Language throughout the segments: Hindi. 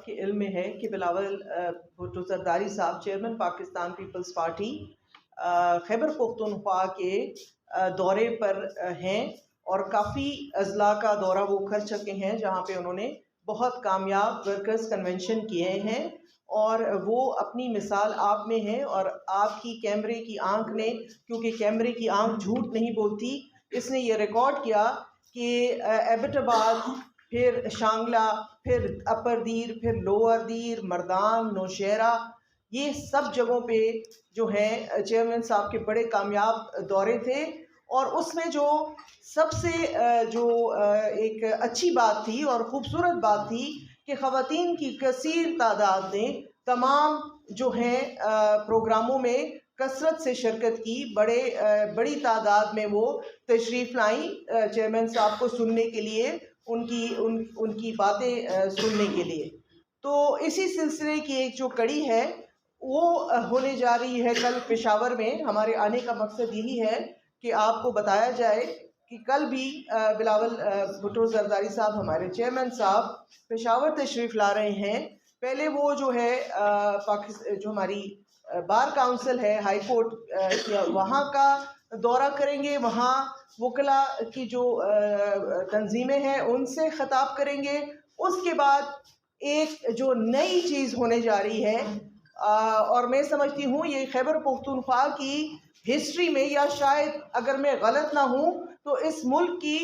सबके इल्म में है कि बिलावल भुट्टो ज़रदारी साहब चेयरमैन पाकिस्तान पीपल्स पार्टी खैबर पख्तूनख्वा के दौरे पर हैं और काफ़ी अजला का दौरा वो कर चुके हैं, जहाँ पे उन्होंने बहुत कामयाब वर्कर्स कन्वेंशन किए हैं और वो अपनी मिसाल आप में है। और आपकी कैमरे की आंख ने, क्योंकि कैमरे की आंख झूठ नहीं बोलती, इसने ये रिकॉर्ड किया कि एबटाबाद, फिर शांगला, फिर अपर दीर, फिर लोअर दीर, मर्दान, नौशहरा, ये सब जगहों पे जो है चेयरमैन साहब के बड़े कामयाब दौरे थे। और उसमें जो सबसे जो एक अच्छी बात थी और ख़ूबसूरत बात थी कि ख़वातीन की कसीर तादाद ने तमाम जो हैं प्रोग्रामों में कसरत से शिरकत की। बड़ी तादाद में वो तशरीफ़ लाई चेयरमैन साहब को सुनने के लिए, उनकी बातें सुनने के लिए। तो इसी सिलसिले की एक जो कड़ी है वो होने जा रही है कल पेशावर में। हमारे आने का मकसद यही है कि आपको बताया जाए कि कल भी बिलावल भुट्टो ज़रदारी साहब, हमारे चेयरमैन साहब, पेशावर तशरीफ़ ला रहे हैं। पहले वो जो है जो हमारी बार काउंसिल है, हाई कोर्ट, वहाँ का दौरा करेंगे। वहाँ वकला की जो तंजीमें हैं उनसे ख़िताब करेंगे। उसके बाद एक जो नई चीज़ होने जा रही है, और मैं समझती हूँ ये खैबर पख्तूनख्वा की हिस्ट्री में, या शायद अगर मैं गलत ना हूँ तो इस मुल्क की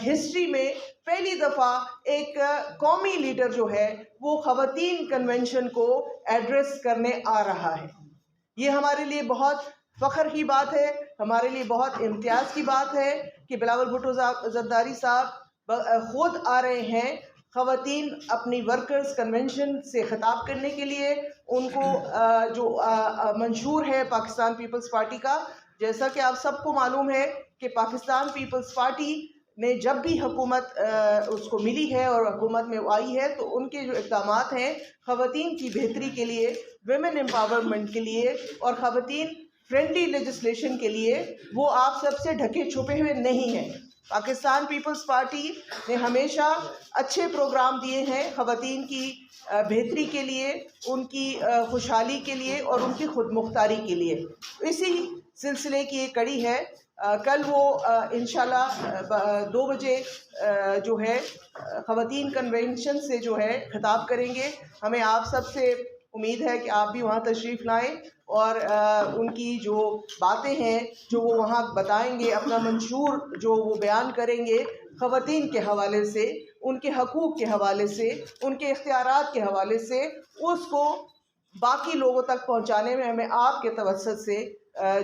हिस्ट्री में पहली दफ़ा एक कौमी लीडर जो है वो ख़वातीन कन्वेंशन को एड्रेस करने आ रहा है। ये हमारे लिए बहुत फ़ख्र की बात है, हमारे लिए बहुत इम्तियाज़ की बात है कि बिलावल भुट्टो ज़रदारी साहब खुद आ रहे हैं ख़वातीन अपनी वर्कर्स कन्वेंशन से ख़िताब करने के लिए। उनको जो मंशूर है पाकिस्तान पीपल्स पार्टी का, जैसा कि आप सबको मालूम है कि पाकिस्तान पीपल्स पार्टी ने जब भी हुकूमत उसको मिली है और हुकूमत में आई है, तो उनके जो इक़दामात हैं ख़वातीन की बेहतरी के लिए, वेमेन एम्पावरमेंट के लिए और ख़वातीन फ्रेंडली लेजिस्लेशन के लिए, वो आप सबसे ढके छुपे हुए नहीं हैं। पाकिस्तान पीपल्स पार्टी ने हमेशा अच्छे प्रोग्राम दिए हैं ख़वातीन की बेहतरी के लिए, उनकी खुशहाली के लिए और उनकी खुद मुख्तारी के लिए। इसी सिलसिले की एक कड़ी है। कल वो इंशाल्लाह 2 बजे जो है ख़वातीन कन्वेंशन से जो है ख़िताब करेंगे। हमें आप सब से उम्मीद है कि आप भी वहाँ तशरीफ़ लाएँ और उनकी जो बातें हैं जो वो वहाँ बताएंगे, अपना मंशूर जो वो बयान करेंगे ख़वातीन के हवाले से, उनके हकूक़ के हवाले से, उनके इख्तियारात के हवाले से, उसको बाकी लोगों तक पहुँचाने में हमें आपके तवज्जुह से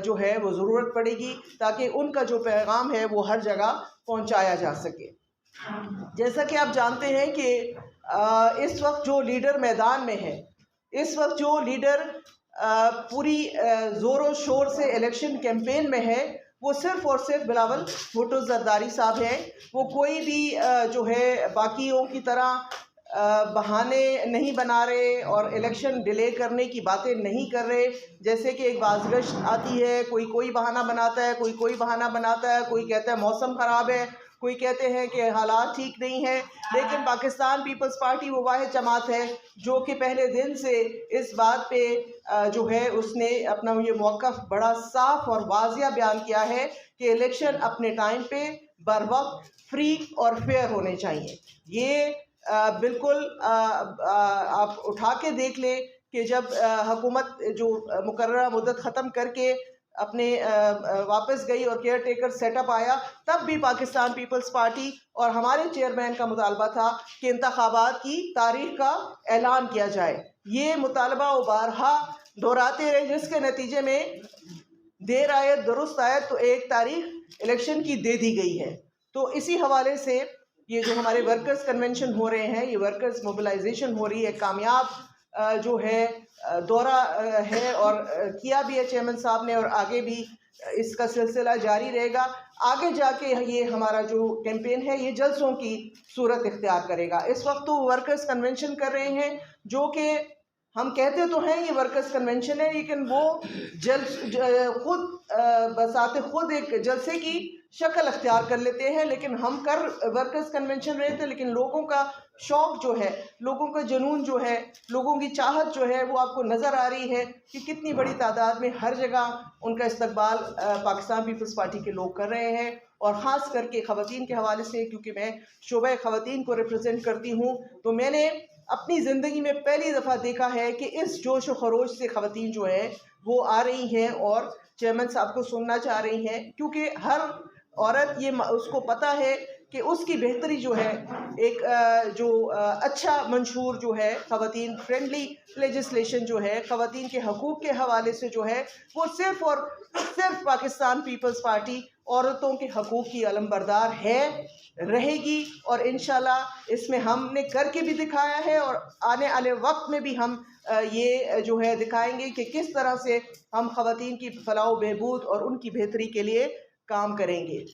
जो है वो ज़रूरत पड़ेगी, ताकि उनका जो पैगाम है वो हर जगह पहुँचाया जा सके। जैसा कि आप जानते हैं कि इस वक्त जो लीडर मैदान में है, इस वक्त जो लीडर पूरी ज़ोर व शोर से इलेक्शन कैंपेन में है, वो सिर्फ़ और सिर्फ बिलावल भुट्टो ज़रदारी साहब हैं। वो कोई भी जो है बाकियों की तरह बहाने नहीं बना रहे और इलेक्शन डिले करने की बातें नहीं कर रहे। जैसे कि एक बाज़गश्त आती है, कोई बहाना बनाता है, कोई बहाना बनाता है, कोई कहता है मौसम ख़राब है, कोई कहते हैं कि हालात ठीक नहीं है। लेकिन पाकिस्तान पीपल्स पार्टी वो वाहिद जमात है जो कि पहले दिन से इस बात पे जो है उसने अपना ये मौक़िफ़ बड़ा साफ़ और वाज़िया बयान किया है कि इलेक्शन अपने टाइम पे, बर वक्त, फ्री और फेयर होने चाहिए। ये बिल्कुल आप उठा के देख लें कि जब हुकूमत जो मुकर्ररा मुद्दत ख़त्म करके अपने वापस गई और केयर टेकर सेटअप आया, तब भी पाकिस्तान पीपल्स पार्टी और हमारे चेयरमैन का मुतालबा था कि इंतखाबात की तारीख का ऐलान किया जाए। ये मुतालबा वो बारहा दोहराते रहे, जिसके नतीजे में देर आए दुरुस्त आए, तो एक तारीख इलेक्शन की दे दी गई है। तो इसी हवाले से ये जो हमारे वर्कर्स कन्वेंशन हो रहे हैं, ये वर्कर्स मोबिलाइजेशन हो रही है, कामयाब जो है दौरा है और किया भी है चेयरमैन साहब ने, और आगे भी इसका सिलसिला जारी रहेगा। आगे जाके ये हमारा जो कैंपेन है ये जलसों की सूरत इख्तियार करेगा। इस वक्त तो वर्कर्स कन्वेंशन कर रहे हैं, जो कि हम कहते तो हैं ये वर्कर्स कन्वेंशन है, लेकिन वो खुद बसाते खुद एक जलसे की शक्ल अख्तियार कर लेते हैं। लेकिन हम कर वर्कर्स कन्वेंशन रहे थे, लेकिन लोगों का शौक़ जो है, लोगों का जुनून जो है, लोगों की चाहत जो है, वो आपको नज़र आ रही है कि कितनी बड़ी तादाद में हर जगह उनका इस्तकबाल पाकिस्तान पीपल्स पार्टी के लोग कर रहे हैं। और ख़ास करके ख़वातीन के हवाले से, क्योंकि मैं शोबा ख़वातीन को रिप्रेजेंट करती हूँ, तो मैंने अपनी ज़िंदगी में पहली दफ़ा देखा है कि इस जोश व खरोश से ख़वातीन जो है वो आ रही हैं और चेयरमैन साहब को सुनना चाह रही हैं, क्योंकि हर औरत ये उसको पता है कि उसकी बेहतरी जो है, एक अच्छा मंशूर जो है, ख़वातीन फ्रेंडली लेजिस्लेशन जो है, ख़वातीन के हकूक़ के हवाले से जो है, वो सिर्फ़ और सिर्फ़ पाकिस्तान पीपल्स पार्टी औरतों के हकूक़ की अलमबरदार है, रहेगी। और इंशाल्लाह इसमें हमने करके भी दिखाया है और आने वाले वक्त में भी हम ये जो है दिखाएंगे कि किस तरह से हम ख़वातीन की फलाह व बहबूद और उनकी बेहतरी के लिए काम करेंगे।